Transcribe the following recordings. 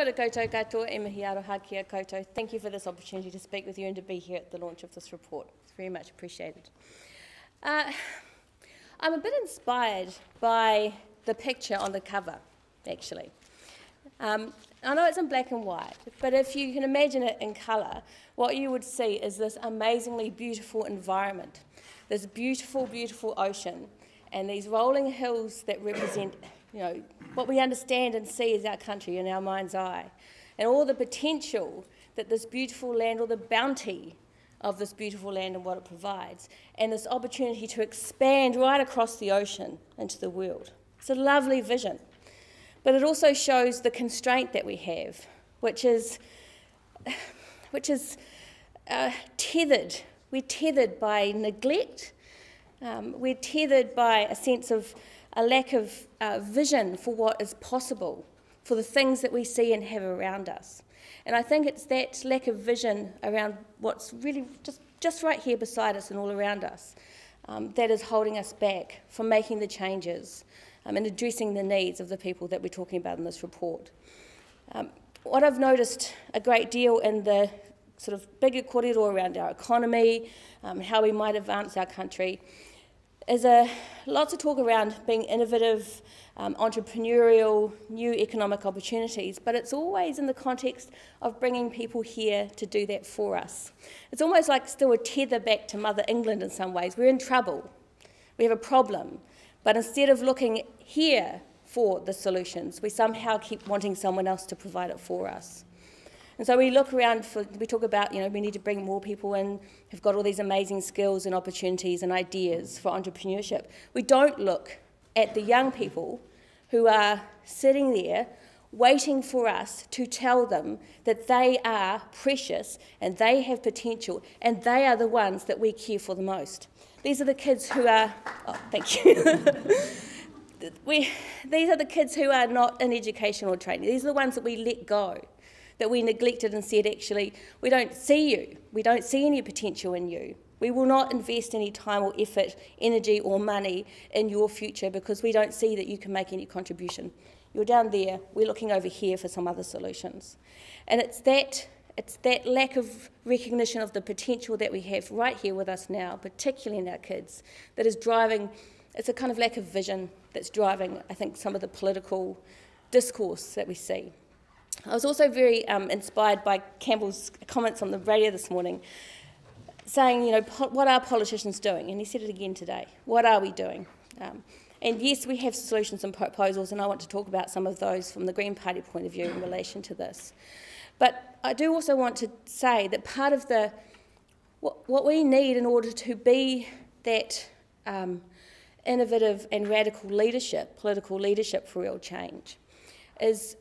Kia ora koutou katoa, e mihi aroha kia koutou. Thank you for this opportunity to speak with you and to be here at the launch of this report. It's very much appreciated. I'm a bit inspired by the picture on the cover, actually. I know it's in black and white, but if you can imagine it in colour, what you would see is this amazingly beautiful environment, this beautiful, beautiful ocean, and these rolling hills that represent, what we understand and see as our country in our mind's eye, and all the potential that this beautiful land, or the bounty of this beautiful land and what it provides, and this opportunity to expand right across the ocean into the world. It's a lovely vision. But it also shows the constraint that we have, which is tethered. We're tethered by neglect. We're tethered by a sense of a lack of vision for what is possible, for the things that we see and have around us. And I think it's that lack of vision around what's really just right here beside us and all around us that is holding us back from making the changes and addressing the needs of the people that we're talking about in this report. What I've noticed a great deal in the sort of bigger kōrero around our economy, how we might advance our country, is lots of talk around being innovative, entrepreneurial, new economic opportunities, but it's always in the context of bringing people here to do that for us. It's almost like still a tether back to Mother England in some ways. We're in trouble. We have a problem. But instead of looking here for the solutions, we somehow keep wanting someone else to provide it for us. And so we look around, we talk about, we need to bring more people in who've got all these amazing skills and opportunities and ideas for entrepreneurship. We don't look at the young people who are sitting there waiting for us to tell them that they are precious and they have potential and they are the ones that we care for the most. These are the kids who are, thank you. These are the kids who are not in education or training. These are the ones that we let go, that we neglected and said, actually, we don't see you. We don't see any potential in you. We will not invest any time or effort, energy or money in your future because we don't see that you can make any contribution. You're down there, we're looking over here for some other solutions. And it's that lack of recognition of the potential that we have right here with us now, particularly in our kids, that is driving, it's a kind of lack of vision that's driving, I think, some of the political discourse that we see. I was also very inspired by Campbell's comments on the radio this morning, saying, what are politicians doing? And he said it again today. What are we doing? And yes, we have solutions and proposals, and I want to talk about some of those from the Green Party point of view in relation to this. But I do also want to say that part of what we need in order to be that innovative and radical leadership, political leadership for real change, is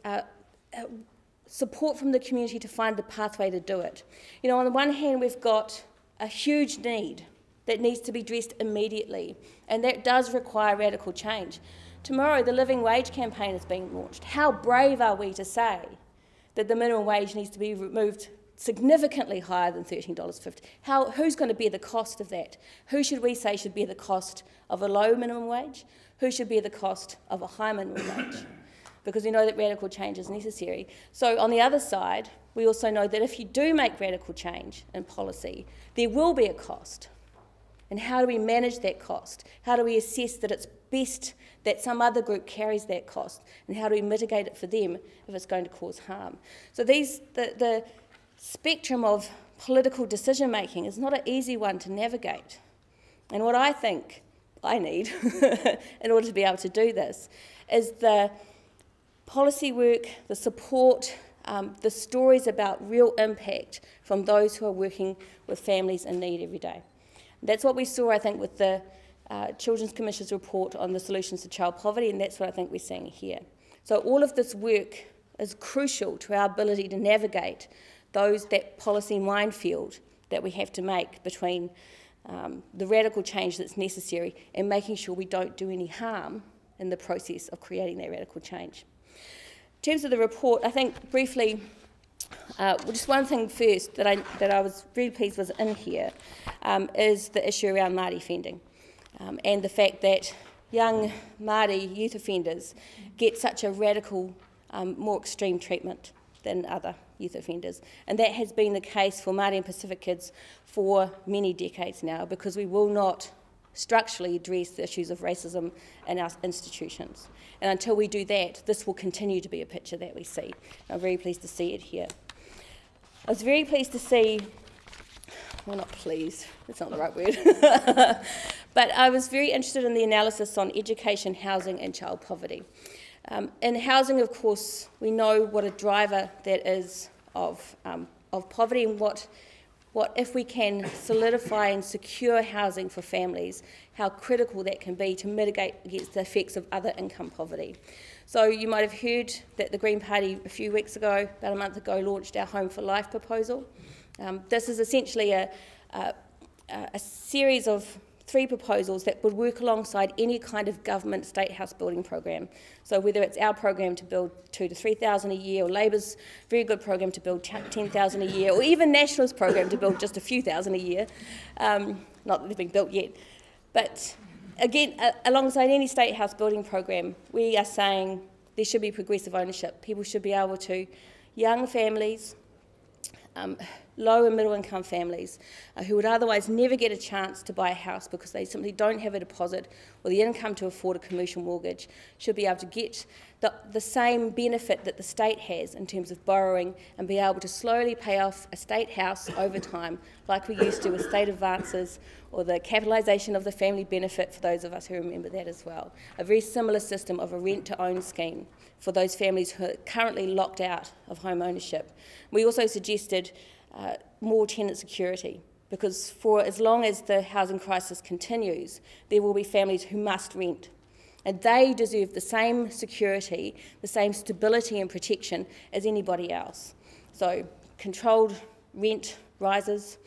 support from the community to find the pathway to do it. On the one hand, we've got a huge need that needs to be addressed immediately, and that does require radical change. Tomorrow, the Living Wage campaign is being launched. How brave are we to say that the minimum wage needs to be moved significantly higher than $13.50? Who's going to bear the cost of that? Who should we say should bear the cost of a low minimum wage? Who should bear the cost of a high minimum wage? Because we know that radical change is necessary. So on the other side, we also know that if you do make radical change in policy, there will be a cost. And how do we manage that cost? How do we assess that it's best that some other group carries that cost? And how do we mitigate it for them if it's going to cause harm? So the spectrum of political decision-making is not an easy one to navigate. And what I think I need in order to be able to do this is the policy work, the support, the stories about real impact from those who are working with families in need every day. That's what we saw, I think, with the Children's Commission's report on the solutions to child poverty, and that's what I think we're seeing here. So all of this work is crucial to our ability to navigate that policy minefield that we have to make between the radical change that's necessary and making sure we don't do any harm in the process of creating that radical change. In terms of the report, I think briefly, just one thing first that I was really pleased was in here is the issue around Māori offending and the fact that young Māori youth offenders get such a radical, more extreme treatment than other youth offenders. And that has been the case for Māori and Pacific kids for many decades now, because we will not structurally address the issues of racism in our institutions. And until we do that, this will continue to be a picture that we see. I'm very pleased to see it here. I was very pleased to see, well, not pleased, that's not the right word, but I was very interested in the analysis on education, housing and child poverty. In housing, of course, we know what a driver that is of poverty, and what if we can solidify and secure housing for families, how critical that can be to mitigate against the effects of other income poverty. So you might have heard that the Green Party a few weeks ago, about a month ago, launched our Home for Life proposal. This is essentially a series of 3 proposals that would work alongside any kind of government state house building program. So whether it's our program to build 2,000 to 3,000 a year, or Labour's very good program to build 10,000 a year, or even National's program to build just a few thousand a year, not that they've been built yet. But again, alongside any state house building program, we are saying there should be progressive ownership. People should be able to, young families, low and middle income families who would otherwise never get a chance to buy a house because they simply don't have a deposit or the income to afford a commercial mortgage, should be able to get the same benefit that the state has in terms of borrowing, and be able to slowly pay off a state house over time, like we used to with state advances or the capitalisation of the family benefit, for those of us who remember that as well. A very similar system of a rent-to-own scheme for those families who are currently locked out of home ownership. We also suggested more tenant security, because for as long as the housing crisis continues, there will be families who must rent. And they deserve the same security, the same stability and protection as anybody else. So controlled rent rises,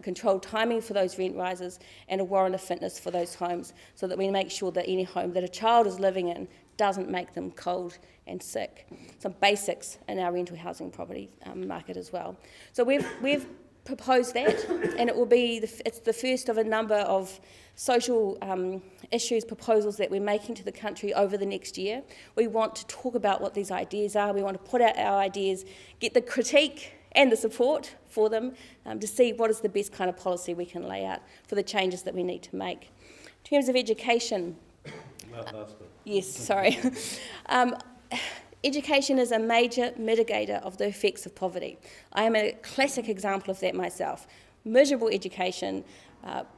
controlled timing for those rent rises, and a warrant of fitness for those homes, so that we make sure that any home that a child is living in doesn't make them cold and sick. Some basics in our rental housing property market as well. So we've proposed that, and it will be it's the first of a number of social issues, proposals that we're making to the country over the next year. We want to talk about what these ideas are. We want to put out our ideas, get the critique and the support for them, to see what is the best kind of policy we can lay out for the changes that we need to make. In terms of education, yes, sorry. Education is a major mitigator of the effects of poverty. I am a classic example of that myself. Miserable education,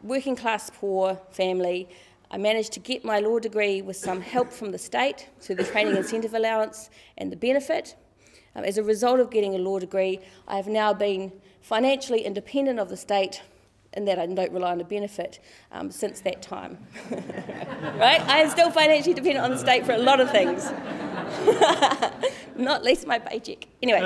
working class poor family. I managed to get my law degree with some help from the state through the training incentive allowance and the benefit. As a result of getting a law degree, I have now been financially independent of the state, in that I don't rely on a benefit since that time. Right? I am still financially dependent on the state for a lot of things. Not least my paycheck. Anyway,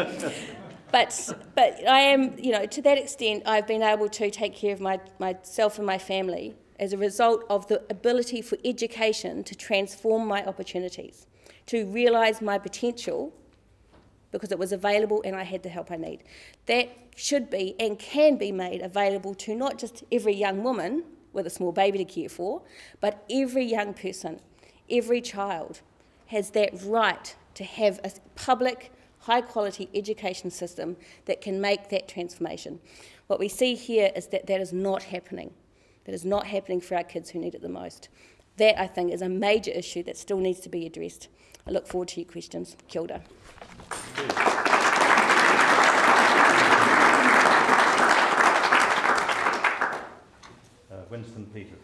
but I am, to that extent, I've been able to take care of myself and my family as a result of the ability for education to transform my opportunities, to realise my potential, because it was available and I had the help I need. That should be and can be made available to not just every young woman with a small baby to care for, but every young person, every child has that right to have a public, high-quality education system that can make that transformation. What we see here is that that is not happening. That is not happening for our kids who need it the most. That, I think, is a major issue that still needs to be addressed. I look forward to your questions. Kia ora. Winston Peters.